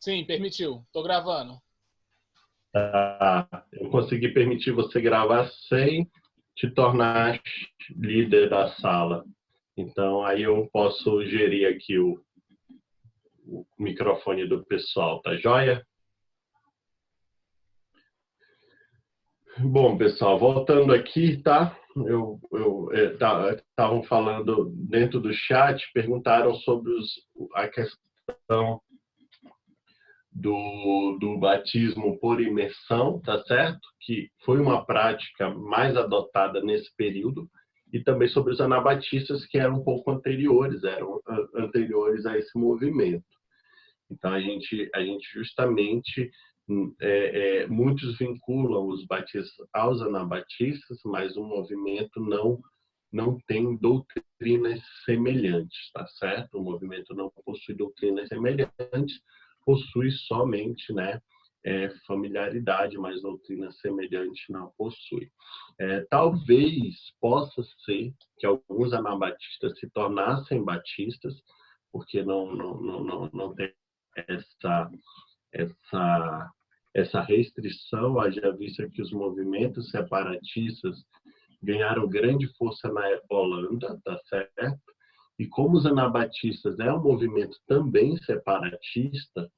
Sim, permitiu. Tô gravando. Eu consegui permitir você gravar sem te tornar líder da sala. Então, aí eu posso gerir aqui o microfone do pessoal, tá joia? Bom, pessoal, voltando aqui, tá? Estavam falando dentro do chat, perguntaram sobre a questão do batismo por imersão, tá certo? Que foi uma prática mais adotada nesse período, e também sobre os anabatistas, que eram um pouco anteriores, eram anteriores a esse movimento. Então, a gente justamente, muitos vinculam os batistas aos anabatistas, mas o movimento não tem doutrinas semelhantes, tá certo? O movimento não possui doutrinas semelhantes, possui somente, né, familiaridade, mas doutrina semelhante não possui. Talvez possa ser que alguns anabatistas se tornassem batistas, porque não tem essa, essa restrição, haja vista que os movimentos separatistas ganharam grande força na Holanda, tá certo? E como os anabatistas é um movimento também separatista,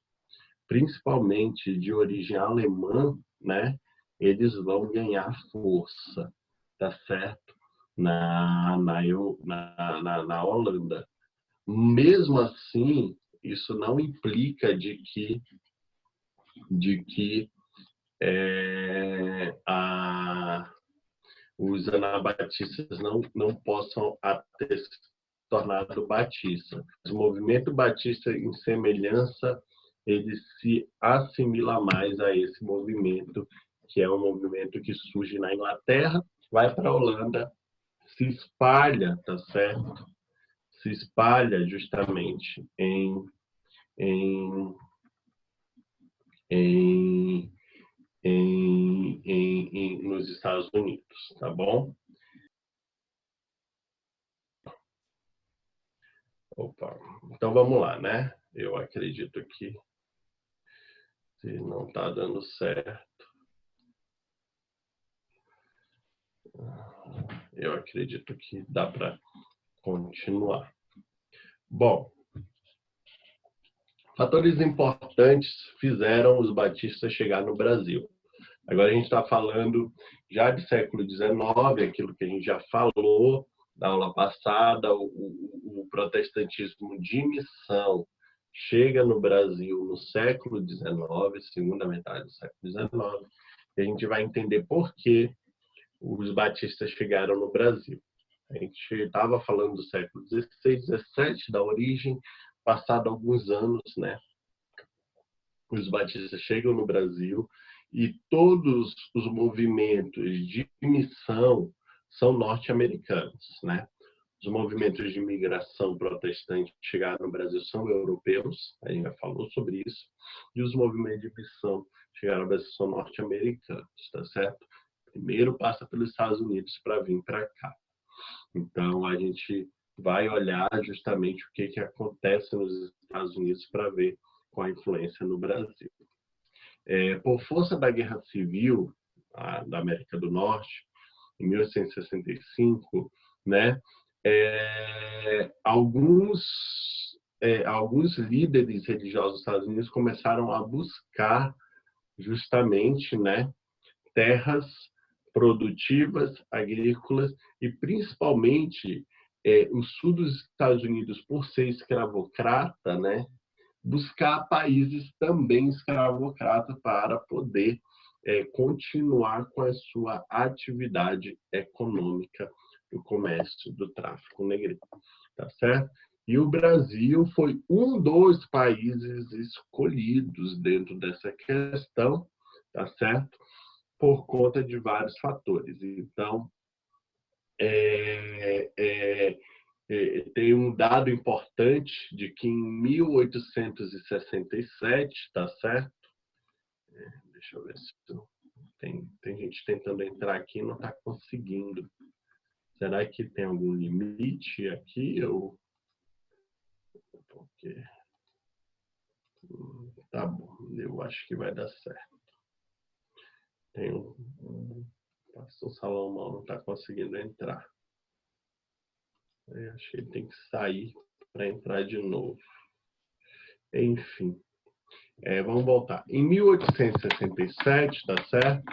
principalmente de origem alemã, né? Eles vão ganhar força, tá certo? Na Holanda. Mesmo assim, isso não implica de que os anabatistas não possam ter se tornado batista. O movimento batista, em semelhança, ele se assimila mais a esse movimento, que é um movimento que surge na Inglaterra, vai para a Holanda, se espalha, tá certo? Se espalha justamente em, em, nos Estados Unidos, tá bom? Opa, então vamos lá, né? Eu acredito que se não está dando certo, eu acredito que dá para continuar. Bom, fatores importantes fizeram os batistas chegar no Brasil. Agora a gente está falando já de século XIX, aquilo que a gente já falou na aula passada, o protestantismo de missão chega no Brasil no século XIX, segunda metade do século XIX, e a gente vai entender por que os batistas chegaram no Brasil. A gente estava falando do século XVI, XVII, da origem, passado alguns anos, né? Os batistas chegam no Brasil e todos os movimentos de missão são norte-americanos, né? Os movimentos de migração protestante que chegaram no Brasil são europeus, a gente já falou sobre isso, e os movimentos de missão que chegaram no Brasil são norte-americanos, tá certo? Primeiro passa pelos Estados Unidos para vir para cá. Então, a gente vai olhar justamente o que acontece nos Estados Unidos para ver qual a influência no Brasil. Por força da Guerra Civil da América do Norte, em 1865, né, alguns líderes religiosos dos Estados Unidos começaram a buscar justamente, né, terras produtivas, agrícolas e principalmente o sul dos Estados Unidos, por ser escravocrata, né, buscar países também escravocratas para poder continuar com a sua atividade econômica do comércio, do tráfico negreiro, tá certo? E o Brasil foi um dos países escolhidos dentro dessa questão, tá certo? Por conta de vários fatores. Então, tem um dado importante de que em 1867, tá certo? Deixa eu ver se tem gente tentando entrar aqui e não está conseguindo. Será que tem algum limite aqui? Porque Tá bom, eu acho que vai dar certo. Tem o pastor Salomão não está conseguindo entrar. Eu acho que ele tem que sair para entrar de novo. Enfim, vamos voltar. Em 1867, tá certo?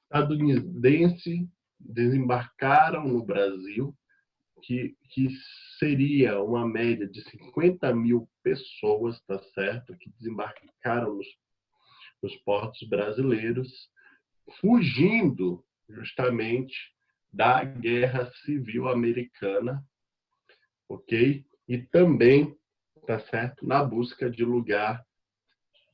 Estadunidenses desembarcaram no Brasil, que seria uma média de 50 mil pessoas, tá certo? Que desembarcaram nos portos brasileiros, fugindo justamente da Guerra Civil Americana, ok? E também, tá certo? Na busca de lugar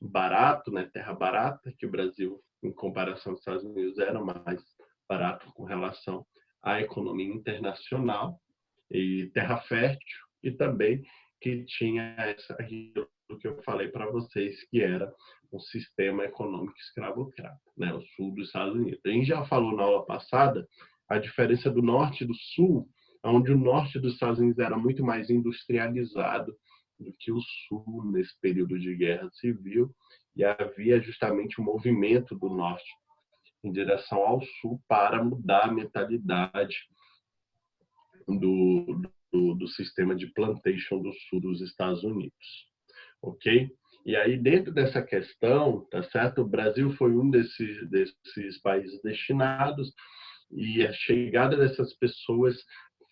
barato, né? Terra barata, que o Brasil, em comparação aos Estados Unidos, era mais barato com relação à economia internacional, e terra fértil, e também que tinha aquilo que eu falei para vocês, que era um sistema econômico escravocrata, né? O sul dos Estados Unidos. A gente já falou na aula passada a diferença do norte e do sul, onde o norte dos Estados Unidos era muito mais industrializado do que o sul nesse período de guerra civil, e havia justamente um movimento do norte em direção ao sul para mudar a mentalidade do sistema de plantation do sul dos Estados Unidos, ok? E aí, dentro dessa questão, tá certo? O Brasil foi um desses países destinados, e a chegada dessas pessoas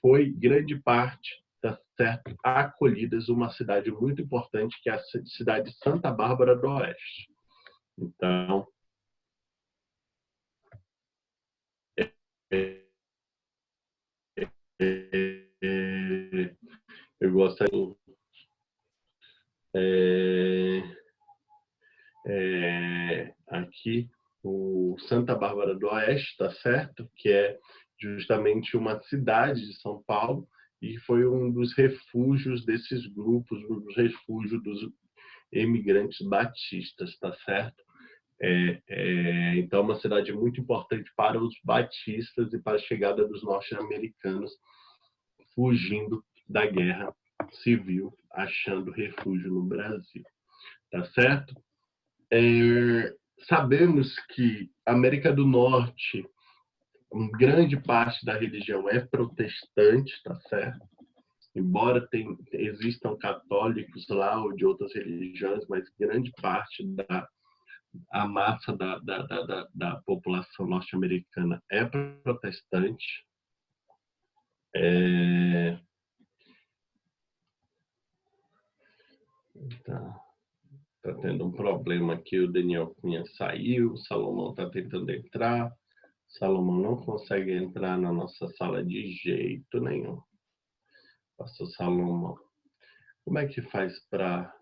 foi grande parte, tá certo? Acolhidas uma cidade muito importante, que é a cidade de Santa Bárbara do Oeste. Então, eu gostaria aqui o Santa Bárbara do Oeste, tá certo? Que é justamente uma cidade de São Paulo, e foi um dos refúgios desses grupos, um dos refúgios dos imigrantes batistas, tá certo? Então, uma cidade muito importante para os batistas e para a chegada dos norte-americanos fugindo da guerra civil, achando refúgio no Brasil, tá certo? Sabemos que a América do Norte, grande parte da religião é protestante, tá certo? Embora existam católicos lá ou de outras religiões, mas grande parte a massa da população norte-americana é protestante. Tá tendo um problema aqui, o Daniel Cunha saiu, o Salomão está tentando entrar. Salomão não consegue entrar na nossa sala de jeito nenhum. Pastor Salomão, como é que faz para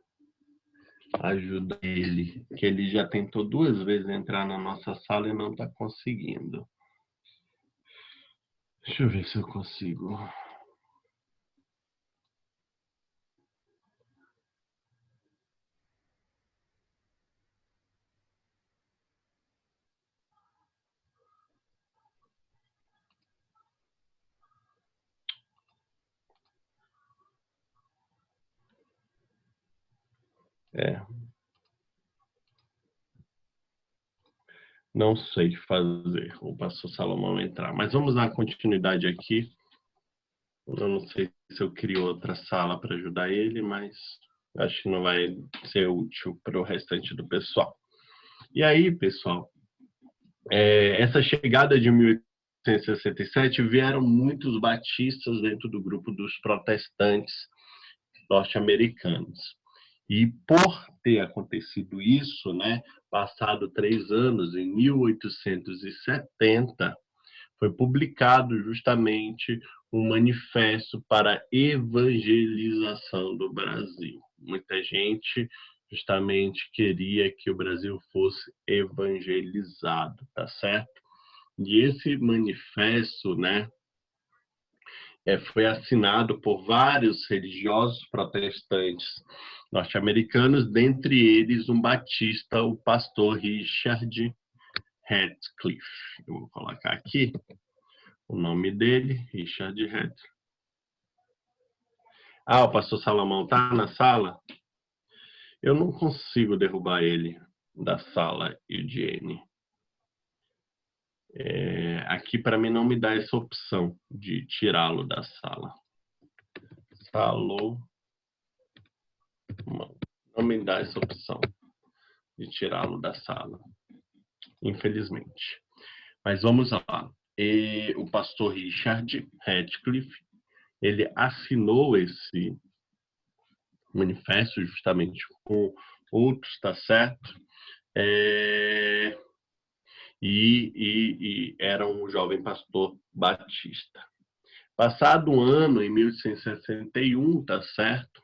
ajudar ele? Que ele já tentou 2 vezes entrar na nossa sala e não está conseguindo. Deixa eu ver se eu consigo. Não sei fazer o pastor Salomão entrar. Mas vamos dar continuidade aqui. Eu não sei se eu crio outra sala para ajudar ele, mas acho que não vai ser útil para o restante do pessoal. E aí, pessoal, essa chegada de 1867 vieram muitos batistas dentro do grupo dos protestantes norte-americanos. E por ter acontecido isso, né, passado 3 anos, em 1870, foi publicado justamente um manifesto para a evangelização do Brasil. Muita gente justamente queria que o Brasil fosse evangelizado, tá certo? E esse manifesto, né, foi assinado por vários religiosos protestantes norte-americanos, dentre eles um batista, o pastor Richard Radcliffe. Eu vou colocar aqui o nome dele, Richard Radcliffe. O pastor Salomão está na sala? Eu não consigo derrubar ele da sala Eugene. Aqui para mim não me dá essa opção de tirá-lo da sala. Salomão. Não me dá essa opção de tirá-lo da sala, infelizmente. Mas vamos lá. O pastor Richard Radcliffe, ele assinou esse manifesto justamente com outros, tá certo? E era um jovem pastor batista. Passado um ano, em 1861, tá certo?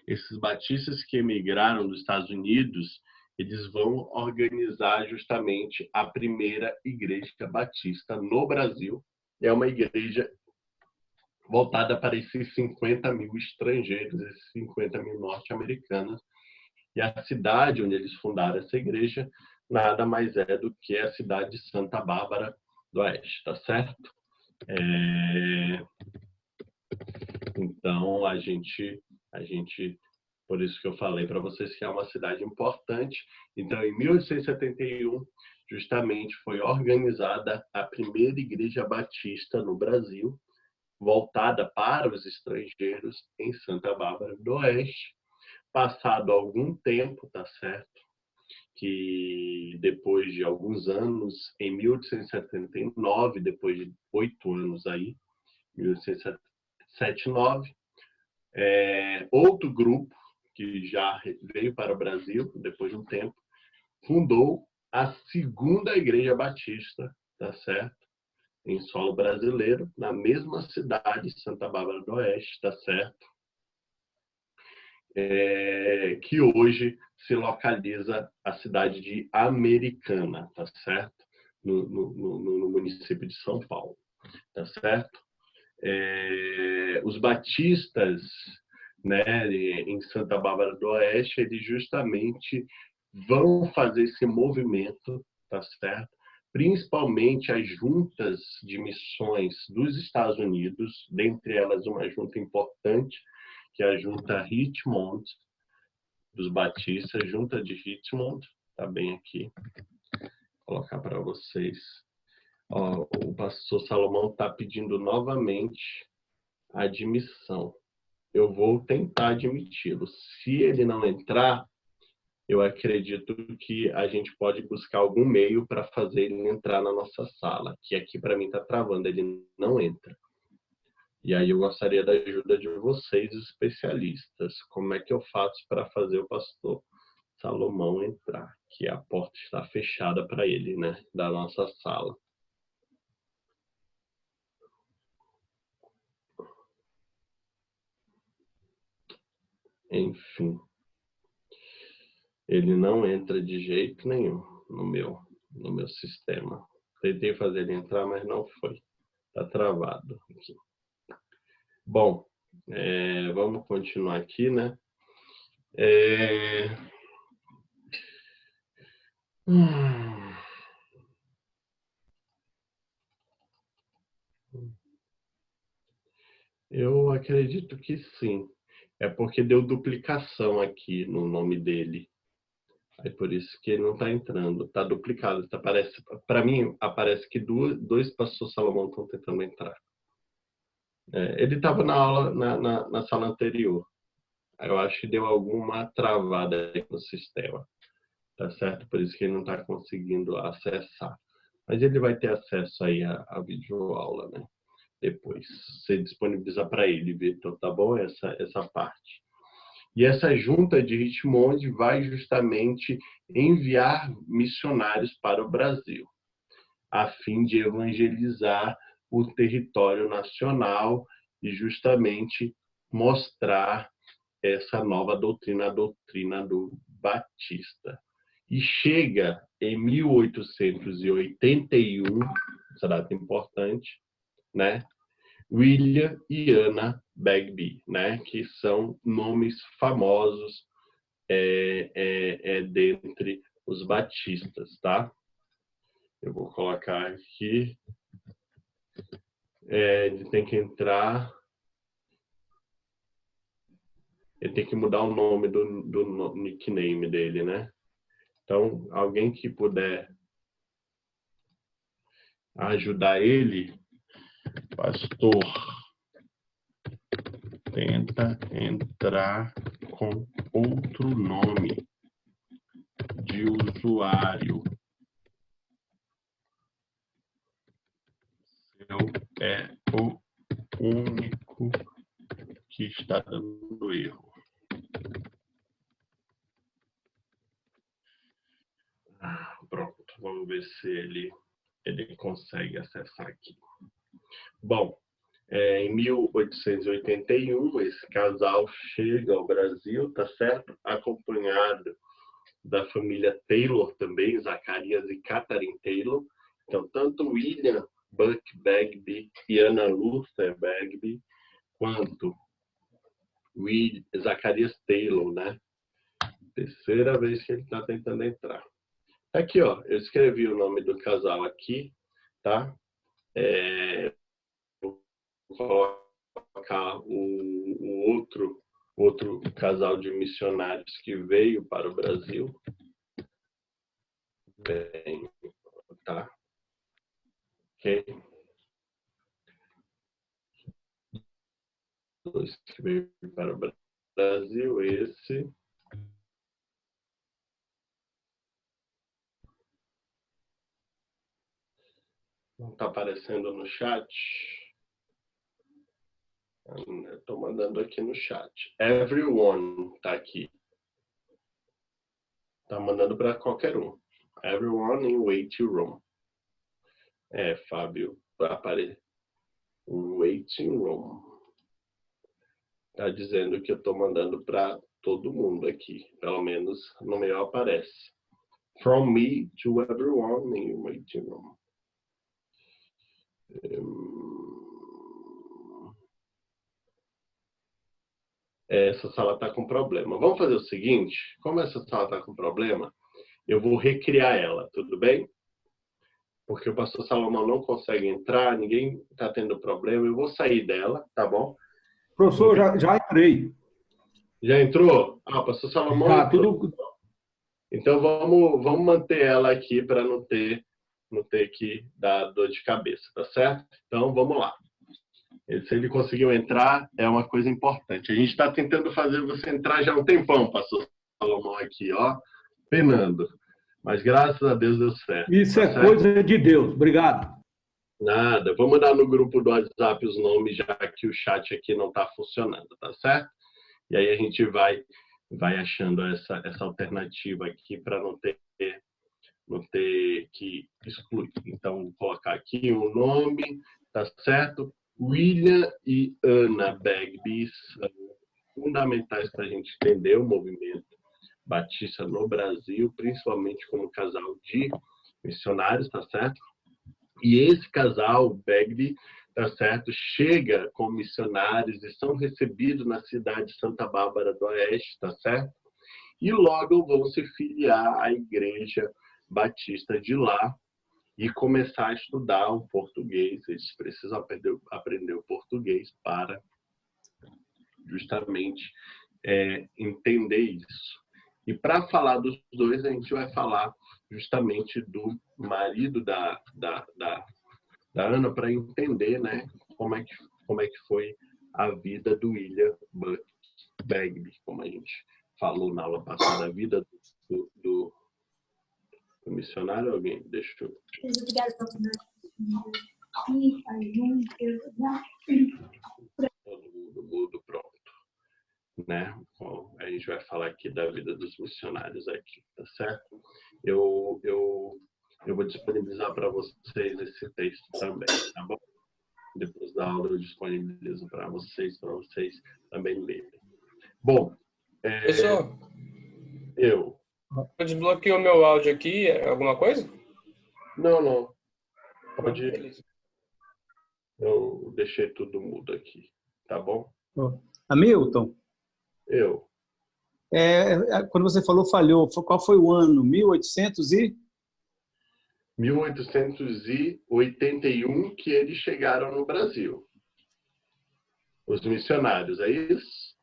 Esses batistas que emigraram dos Estados Unidos, eles vão organizar justamente a primeira igreja batista no Brasil. É uma igreja voltada para esses 50 mil estrangeiros, esses 50 mil norte-americanos. E a cidade onde eles fundaram essa igreja nada mais é do que a cidade de Santa Bárbara do Oeste, tá certo? Então, a gente, por isso que eu falei para vocês que é uma cidade importante. Então, em 1871, justamente foi organizada a primeira igreja batista no Brasil, voltada para os estrangeiros em Santa Bárbara do Oeste. Passado algum tempo, tá certo? Que depois de alguns anos, em 1879, depois de 8 anos aí, 1879, outro grupo que já veio para o Brasil depois de um tempo, fundou a segunda igreja batista, tá certo? Em solo brasileiro, na mesma cidade, Santa Bárbara do Oeste, tá certo? Que hoje se localiza a cidade de Americana, tá certo? No município de São Paulo, tá certo? Os batistas, né, em Santa Bárbara do Oeste, eles justamente vão fazer esse movimento, tá certo? Principalmente as juntas de missões dos Estados Unidos, dentre elas uma junta importante, que é a junta Richmond, dos batistas, junta de Richmond, tá bem aqui, vou colocar para vocês. Ó, o pastor Salomão está pedindo novamente a admissão. Eu vou tentar admiti-lo. Se ele não entrar, eu acredito que a gente pode buscar algum meio para fazer ele entrar na nossa sala, que aqui para mim está travando, ele não entra. E aí eu gostaria da ajuda de vocês, especialistas. Como é que eu faço para fazer o pastor Salomão entrar? Que a porta está fechada para ele, né? Da nossa sala. Enfim. Ele não entra de jeito nenhum no meu sistema. Tentei fazer ele entrar, mas não foi. Está travado aqui. Bom, vamos continuar aqui, né? Eu acredito que sim. É porque deu duplicação aqui no nome dele. É por isso que ele não está entrando. Está duplicado. Para mim, aparece que dois pastores Salomão estão tentando entrar. Ele estava na aula, na sala anterior. Eu acho que deu alguma travada aí no sistema. Tá certo? Por isso que ele não está conseguindo acessar. Mas ele vai ter acesso aí à videoaula, né? Depois. Você disponibiliza para ele, Vitor, tá bom? Essa parte. E essa junta de Richmond vai justamente enviar missionários para o Brasil, a fim de evangelizar o território nacional e justamente mostrar essa nova doutrina, a doutrina do Batista. E chega em 1881, essa data importante, né? William e Anna Bagby, né? Que são nomes famosos dentre os batistas, tá? Eu vou colocar aqui. Ele tem que entrar. ele tem que mudar o nome do nickname dele, né? Então, alguém que puder ajudar ele, pastor, tenta entrar com outro nome de usuário. Seu é o único que está dando erro. Pronto, vamos ver se ele consegue acessar aqui. Bom, em 1881, esse casal chega ao Brasil, tá certo? Acompanhado da família Taylor também, Zacarias e Catherine Taylor. Então, tanto William Buck Bagby e Anna Luther Bagby, quanto Zacarias Taylor, né? Terceira vez que ele está tentando entrar. Aqui, ó, eu escrevi o nome do casal aqui, tá? Vou colocar o outro casal de missionários que veio para o Brasil. Bem, tá? Ok? Dois que veio para o Brasil, esse. Não está aparecendo no chat? Estou mandando aqui no chat. Everyone está aqui. Está mandando para qualquer um. Everyone in waiting room. Fábio, para aparecer. Waiting room. Está dizendo que eu estou mandando para todo mundo aqui. Pelo menos no meu aparece. From me to everyone in waiting room. Essa sala está com problema. Vamos fazer o seguinte, como essa sala está com problema, eu vou recriar ela, tudo bem? Porque o pastor Salomão não consegue entrar, ninguém está tendo problema, eu vou sair dela, tá bom? Professor, já entrei. Já entrou? O pastor Salomão entrou. Tudo... Então vamos manter ela aqui para não ter que dar dor de cabeça, tá certo? Então vamos lá. Se ele conseguiu entrar, é uma coisa importante. A gente está tentando fazer você entrar já há um tempão, pastor Salomão aqui, ó, penando. Mas graças a Deus deu certo. Isso tá é certo? Coisa de Deus. Obrigado. Nada. Vamos dar no grupo do WhatsApp os nomes, já que o chat aqui não está funcionando, tá certo? E aí a gente vai achando essa alternativa aqui para não ter que excluir. Então, vou colocar aqui o nome, tá certo? William e Anna Bagby são fundamentais para a gente entender o movimento batista no Brasil, principalmente como casal de missionários, tá certo? E esse casal, Bagby, tá certo, chega como missionários e são recebidos na cidade de Santa Bárbara do Oeste, tá certo? E logo vão se filiar à igreja batista de lá e começar a estudar o português. Eles precisam aprender o português para justamente entender isso. E para falar dos dois, a gente vai falar justamente do marido da Ana, para entender, né, como é que foi a vida do William Buck Bagby, como a gente falou na aula passada, a vida do missionário. Alguém deixou. Todo mundo mudo, pronto. Né? Bom, a gente vai falar aqui da vida dos missionários aqui, tá certo? Eu vou disponibilizar para vocês esse texto também, tá bom? Depois da aula eu disponibilizo para vocês também lerem. Bom, Pessoal, eu desbloqueou meu áudio aqui, alguma coisa? Não. Pode. Beleza. Eu deixei tudo mudo aqui, tá bom? Hamilton, quando você falou falhou, qual foi o ano? 1881 que eles chegaram no Brasil. Os missionários, é isso?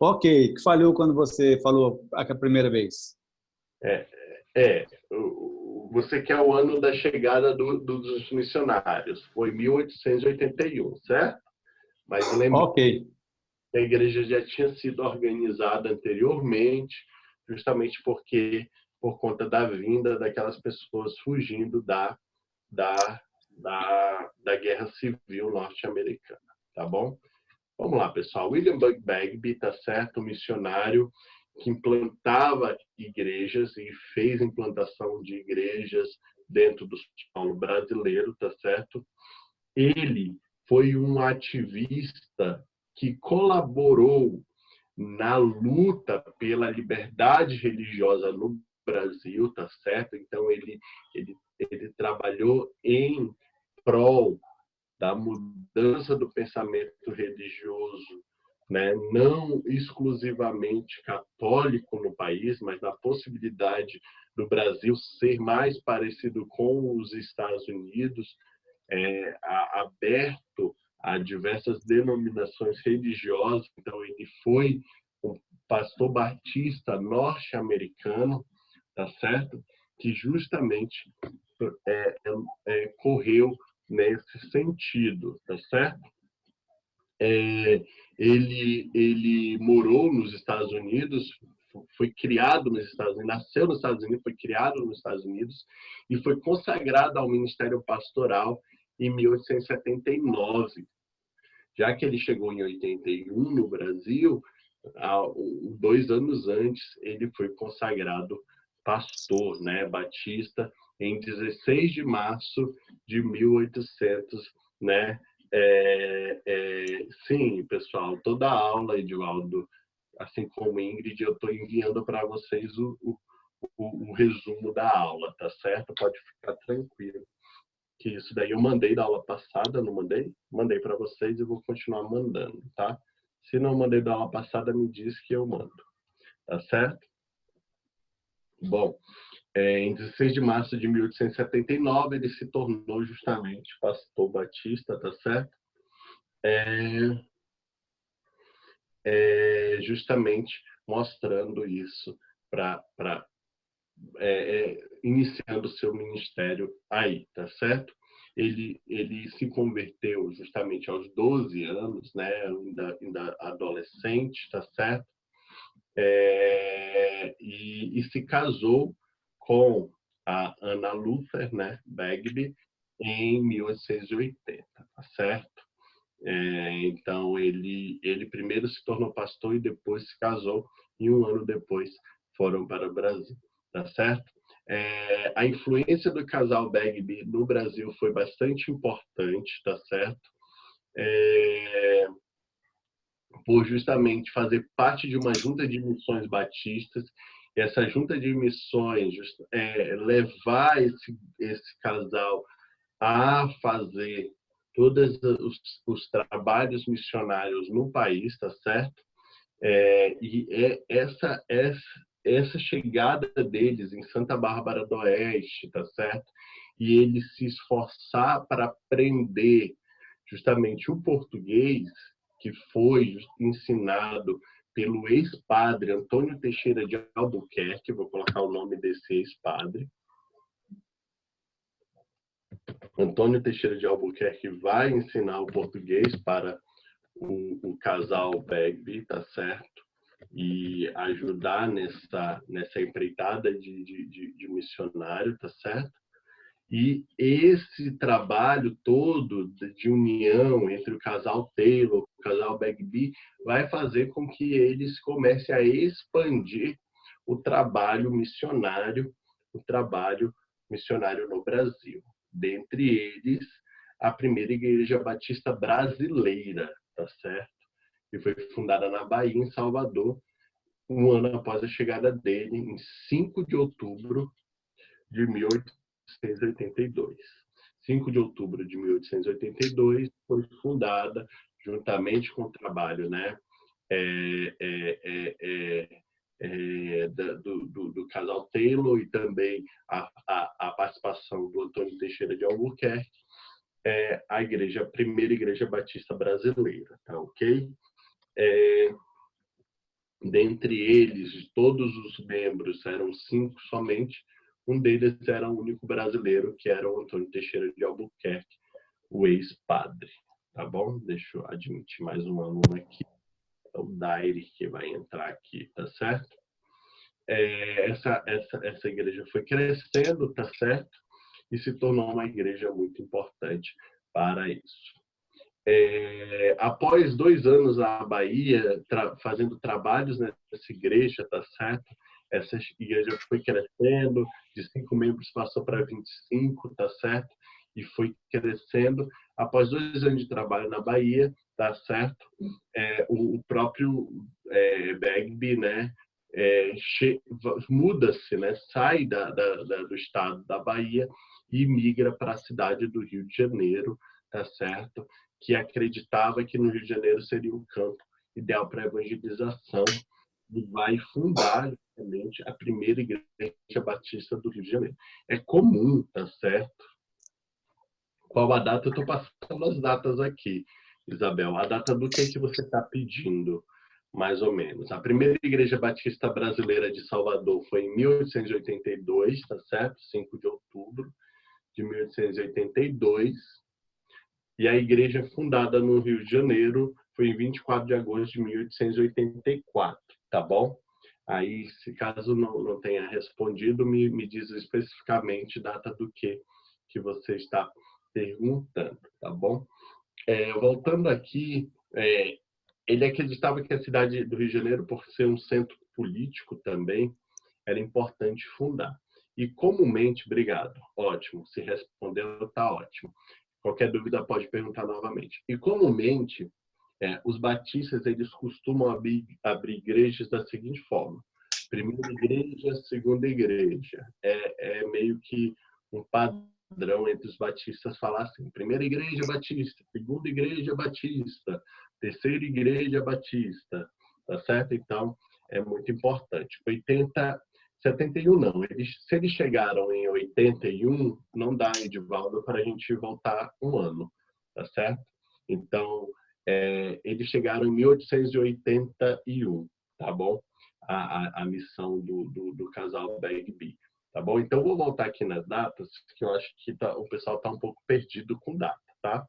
Ok, que falhou quando você falou a primeira vez? Você quer o ano da chegada dos missionários. Foi 1881, certo? Mas lembre Ok, que a igreja já tinha sido organizada anteriormente, justamente por conta da vinda daquelas pessoas fugindo da, da Guerra Civil norte-americana, tá bom? Vamos lá, pessoal. William Bug Bagby, tá certo? Um missionário que implantava igrejas e fez implantação de igrejas dentro do São Paulo brasileiro, tá certo? Ele foi um ativista que colaborou na luta pela liberdade religiosa no Brasil, tá certo? Então ele trabalhou em prol da mudança do pensamento religioso, né? Não exclusivamente católico no país, mas na possibilidade do Brasil ser mais parecido com os Estados Unidos, aberto a diversas denominações religiosas. Então, ele foi um pastor batista norte-americano, tá certo? Que justamente correu nesse sentido, tá certo? Ele morou nos Estados Unidos, foi criado nos Estados Unidos, nasceu nos Estados Unidos, foi criado nos Estados Unidos e foi consagrado ao ministério pastoral em 1879. Já que ele chegou em 81 no Brasil, 2 anos antes ele foi consagrado pastor, né, batista, em 16 de março de 1800, né? Sim, pessoal, toda a aula, Edivaldo, assim como Ingrid, eu estou enviando para vocês o resumo da aula, tá certo? Pode ficar tranquilo. Que isso daí eu mandei da aula passada, não mandei? Mandei para vocês e vou continuar mandando, tá? Se não mandei da aula passada, me diz que eu mando, tá certo? Bom, em 16 de março de 1879, ele se tornou justamente pastor batista, tá certo? Justamente mostrando isso iniciando o seu ministério aí, tá certo? Ele se converteu justamente aos 12 anos, né? Ainda adolescente, tá certo? E se casou com a Anna Luther, né, Bagby, em 1880, tá certo? Então, ele primeiro se tornou pastor e depois se casou, e um ano depois foram para o Brasil, tá certo? A influência do casal Bagby no Brasil foi bastante importante, tá certo? Por justamente fazer parte de uma junta de missões batistas, e essa junta de missões levar esse casal a fazer todos os trabalhos missionários no país, tá certo? Essa chegada deles em Santa Bárbara do Oeste, tá certo? E ele se esforçar para aprender justamente o português, que foi ensinado pelo ex-padre Antônio Teixeira de Albuquerque, vou colocar o nome desse ex-padre. Antônio Teixeira de Albuquerque vai ensinar o português para o casal Bagby, tá certo? E ajudar nessa empreitada de missionário, tá certo? E esse trabalho todo de união entre o casal Taylor, o casal Bagby, vai fazer com que eles comecem a expandir o trabalho missionário no Brasil. Dentre eles, a primeira igreja batista brasileira, tá certo? Que foi fundada na Bahia, em Salvador, um ano após a chegada dele, em 5 de outubro de 1882. 5 de outubro de 1882 foi fundada, juntamente com o trabalho, né, do casal Taylor e também a participação do Antônio Teixeira de Albuquerque, a primeira igreja batista brasileira, tá ok? Dentre eles, de todos os membros, eram 5 somente. Um deles era o único brasileiro, que era o Antônio Teixeira de Albuquerque, o ex-padre. Tá bom? Deixa eu admitir mais um aluno aqui. É o Daire que vai entrar aqui, tá certo? Essa igreja foi crescendo, tá certo? E se tornou uma igreja muito importante para isso. Após 2 anos na Bahia, fazendo trabalhos nessa igreja, tá certo? Essa igreja foi crescendo, de 5 membros passou para 25, tá certo? E foi crescendo. Após 2 anos de trabalho na Bahia, tá certo? O próprio Bagby, né? Muda-se, né? Sai do estado da Bahia e migra para a cidade do Rio de Janeiro, tá certo? Que acreditava que no Rio de Janeiro seria um campo ideal para a evangelização, e vai fundar justamente a primeira igreja batista do Rio de Janeiro. É comum, tá certo? Qual a data? Eu estou passando as datas aqui, Isabel. A data do que você está pedindo, mais ou menos. A primeira igreja batista brasileira de Salvador foi em 1882, tá certo? 5 de outubro de 1882. E a igreja fundada no Rio de Janeiro foi em 24 de agosto de 1884, tá bom? Aí, se caso não tenha respondido, me diz especificamente data do que você está perguntando, tá bom? Voltando aqui, ele acreditava que a cidade do Rio de Janeiro, por ser um centro político também, era importante fundar. E comumente, obrigado, ótimo, se respondeu, está ótimo. Qualquer dúvida pode perguntar novamente. E comumente, os batistas eles costumam abrir igrejas da seguinte forma: primeira igreja, segunda igreja. É meio que um padrão entre os batistas falar assim: primeira igreja batista, segunda igreja batista, terceira igreja batista, tá certo? Então é muito importante. 71 não. Se eles chegaram em 81, não dá, Edivaldo, para a gente voltar um ano, tá certo? Então, eles chegaram em 1881, tá bom? A missão do casal Bagby, tá bom? Então, vou voltar aqui nas datas, que eu acho que o pessoal está um pouco perdido com data, tá?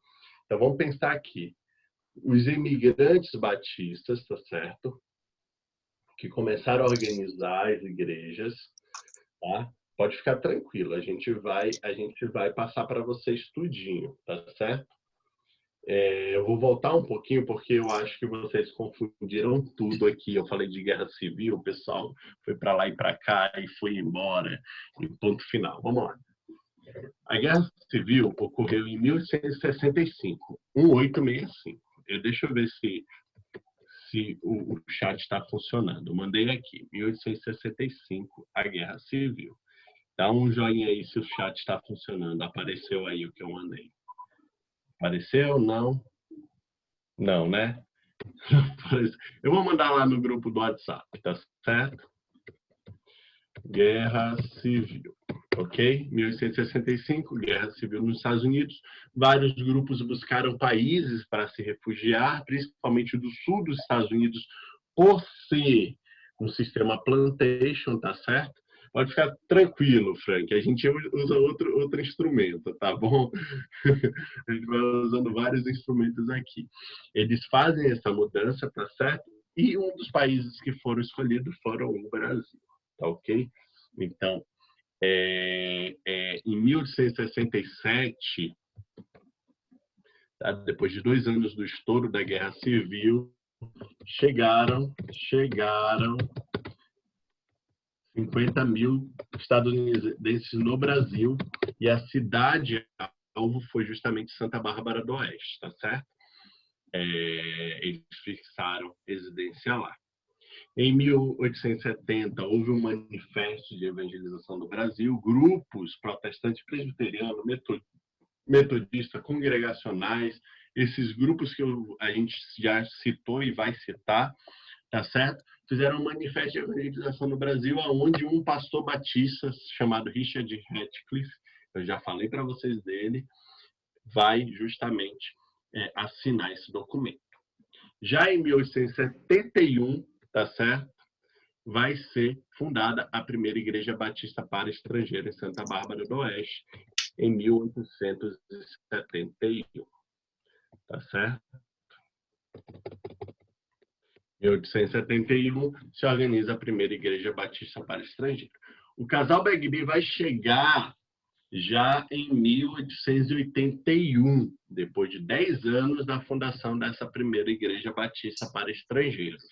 Então, vamos pensar aqui. Os imigrantes batistas, tá certo? Que começaram a organizar as igrejas, tá? Pode ficar tranquilo, a gente vai passar para vocês tudinho, tá certo? Eu vou voltar um pouquinho porque eu acho que vocês confundiram tudo aqui. Eu falei de guerra civil, o pessoal foi para lá e para cá e foi embora, e ponto final. Vamos lá. A guerra civil ocorreu em 1865, 1865. Deixa eu ver se o chat está funcionando. Eu mandei aqui, 1865, a Guerra Civil. Dá um joinha aí se o chat está funcionando. Apareceu aí o que eu mandei. Apareceu? Não? Não, né? Eu vou mandar lá no grupo do WhatsApp, tá certo? Guerra Civil, ok? 1865, Guerra Civil nos Estados Unidos. Vários grupos buscaram países para se refugiar, principalmente do sul dos Estados Unidos, por ser um sistema plantation, tá certo? Pode ficar tranquilo, Frank. A gente usa outro instrumento, tá bom? A gente vai usando vários instrumentos aqui. Eles fazem essa mudança, tá certo? E um dos países que foram escolhidos foram o Brasil, tá ok? Então, em 1867, tá? Depois de 2 anos do estouro da Guerra Civil, chegaram 50 mil estadunidenses no Brasil, e a cidade alvo foi justamente Santa Bárbara do Oeste, tá certo? Eles fixaram residência lá. Em 1870, houve um manifesto de evangelização do Brasil, grupos protestantes, presbiteriano, metodista, congregacionais, esses grupos que a gente já citou e vai citar, tá certo? Fizeram um manifesto de evangelização no Brasil, onde um pastor batista chamado Richard Ratcliffe, eu já falei para vocês dele, vai justamente assinar esse documento. Já em 1871, tá certo? Vai ser fundada a primeira igreja batista para estrangeiros em Santa Bárbara do Oeste, em 1871, tá certo? Em 1871 se organiza a primeira igreja batista para estrangeiros. O casal Bagby vai chegar já em 1881, depois de 10 anos da fundação dessa primeira igreja batista para estrangeiros.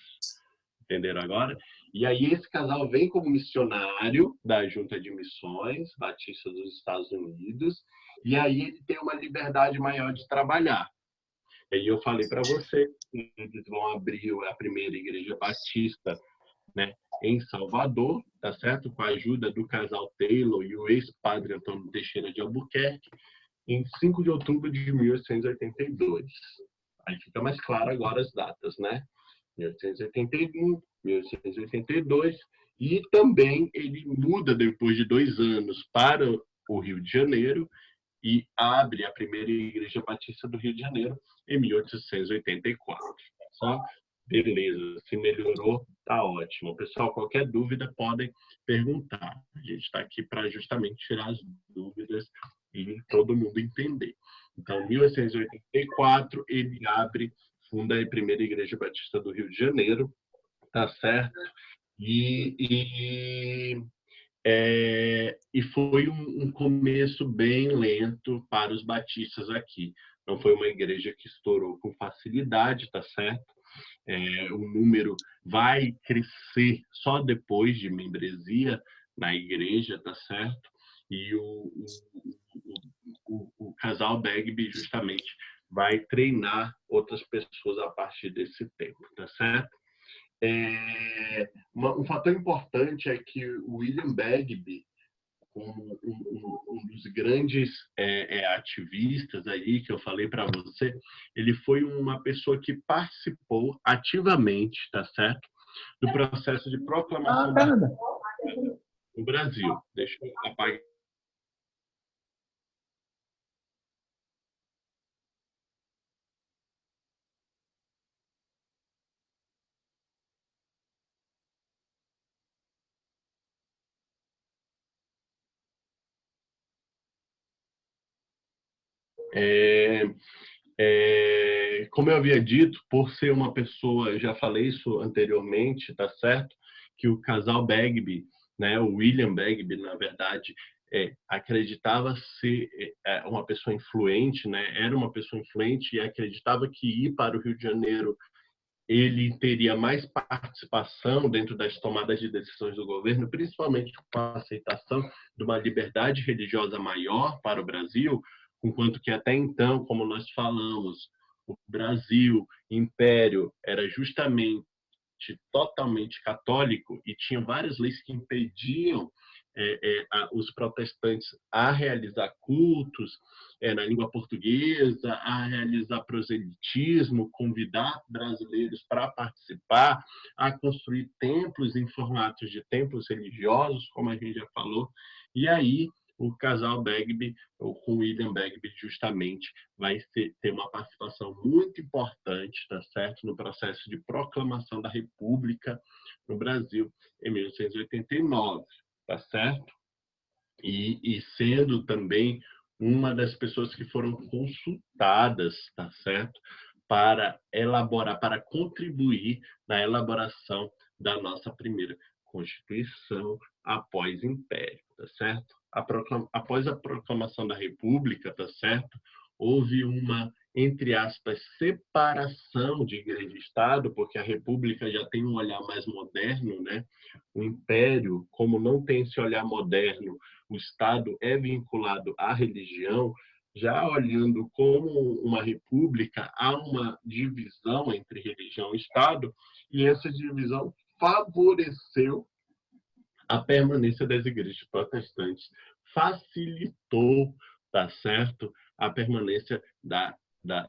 Entenderam agora? E aí esse casal vem como missionário da Junta de Missões Batista dos Estados Unidos, e aí ele tem uma liberdade maior de trabalhar. E aí eu falei para você que eles vão abrir a primeira igreja batista, né, em Salvador, tá certo? Com a ajuda do casal Taylor e o ex-padre Antônio Teixeira de Albuquerque, em 5 de outubro de 1882. Aí fica mais claro agora as datas, né? 1881, 1882, e também ele muda depois de 2 anos para o Rio de Janeiro e abre a primeira igreja batista do Rio de Janeiro em 1884. Só beleza, se melhorou, tá ótimo. Pessoal, qualquer dúvida podem perguntar. A gente está aqui para justamente tirar as dúvidas e todo mundo entender. Então, em 1884, ele funda a primeira igreja batista do Rio de Janeiro, tá certo? E foi um começo bem lento para os batistas aqui. Não foi uma igreja que estourou com facilidade, tá certo? O número vai crescer só depois de membresia na igreja, tá certo? E o casal Bagby justamente vai treinar outras pessoas a partir desse tempo, tá certo? Um fator importante é que o William Bagby, um dos grandes ativistas aí que eu falei para você, ele foi uma pessoa que participou ativamente, tá certo, do processo de proclamação no Brasil. Deixa eu apagar. Como eu havia dito, por ser uma pessoa, eu já falei isso anteriormente, tá certo? Que o casal Bagby, né, o William Bagby, na verdade, acreditava ser uma pessoa influente, né? Era uma pessoa influente e acreditava que ir para o Rio de Janeiro ele teria mais participação dentro das tomadas de decisões do governo, principalmente com a aceitação de uma liberdade religiosa maior para o Brasil, enquanto que até então, como nós falamos, o Brasil, Império, era justamente totalmente católico e tinha várias leis que impediam os protestantes a realizar cultos na língua portuguesa, a realizar proselitismo, convidar brasileiros para participar, a construir templos em formatos de templos religiosos, como a gente já falou. E aí o casal Bagby, com William Bagby, justamente vai ter uma participação muito importante, tá certo, no processo de proclamação da República no Brasil em 1889, tá certo? E sendo também uma das pessoas que foram consultadas, tá certo, para elaborar, para contribuir na elaboração da nossa primeira Constituição após Império, tá certo? Após a proclamação da República, tá certo? Houve uma, entre aspas, separação de igreja e Estado, porque a República já tem um olhar mais moderno, né? O Império, como não tem esse olhar moderno, o Estado é vinculado à religião, já olhando como uma república, há uma divisão entre religião e Estado, e essa divisão favoreceu a permanência das igrejas protestantes, facilitou, tá certo, a permanência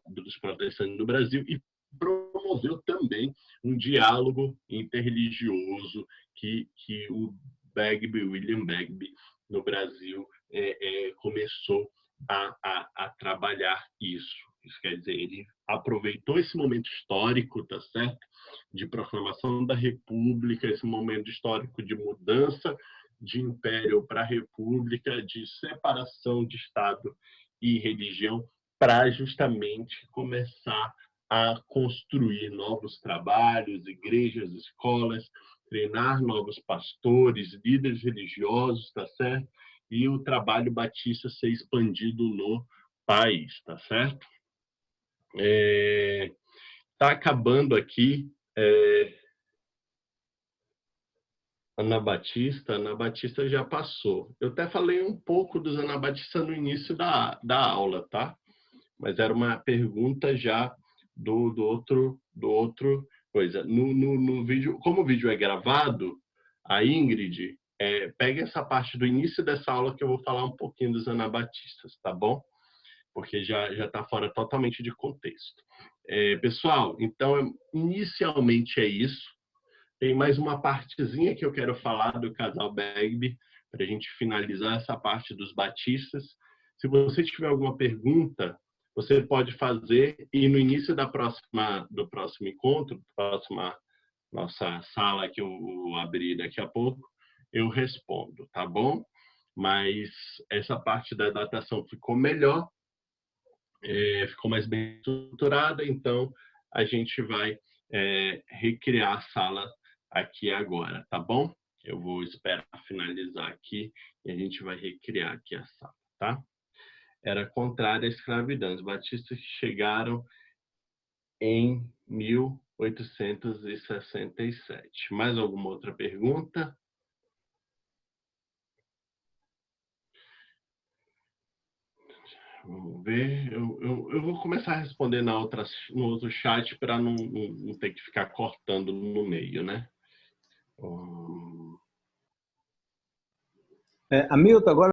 dos protestantes no Brasil e promoveu também um diálogo interreligioso que o William Bagby, no Brasil, começou a trabalhar isso. Isso quer dizer, ele aproveitou esse momento histórico, tá certo? De proclamação da República, esse momento histórico de mudança de império para república, de separação de Estado e religião, para justamente começar a construir novos trabalhos, igrejas, escolas, treinar novos pastores, líderes religiosos, tá certo? E o trabalho batista ser expandido no país, tá certo? Tá acabando aqui Anabatista já passou. Eu até falei um pouco dos Anabatistas no início da aula, tá? Mas era uma pergunta já do outro coisa. No vídeo, como o vídeo é gravado, a Ingrid pega essa parte do início dessa aula que eu vou falar um pouquinho dos Anabatistas, tá bom? Porque já está fora totalmente de contexto. Pessoal, então, inicialmente é isso. Tem mais uma partezinha que eu quero falar do casal Bagby, para a gente finalizar essa parte dos batistas. Se você tiver alguma pergunta, você pode fazer e no início do próximo encontro, próxima nossa sala que eu vou abrir daqui a pouco, eu respondo, tá bom? Mas essa parte da datação ficou melhor, ficou mais bem estruturada, então a gente vai recriar a sala aqui agora, tá bom? Eu vou esperar finalizar aqui e a gente vai recriar aqui a sala, tá? Era contrária à escravidão. Os batistas chegaram em 1867. Mais alguma outra pergunta? Vamos ver. Eu vou começar a responder no outro chat para não ter que ficar cortando no meio, né? Hamilton, agora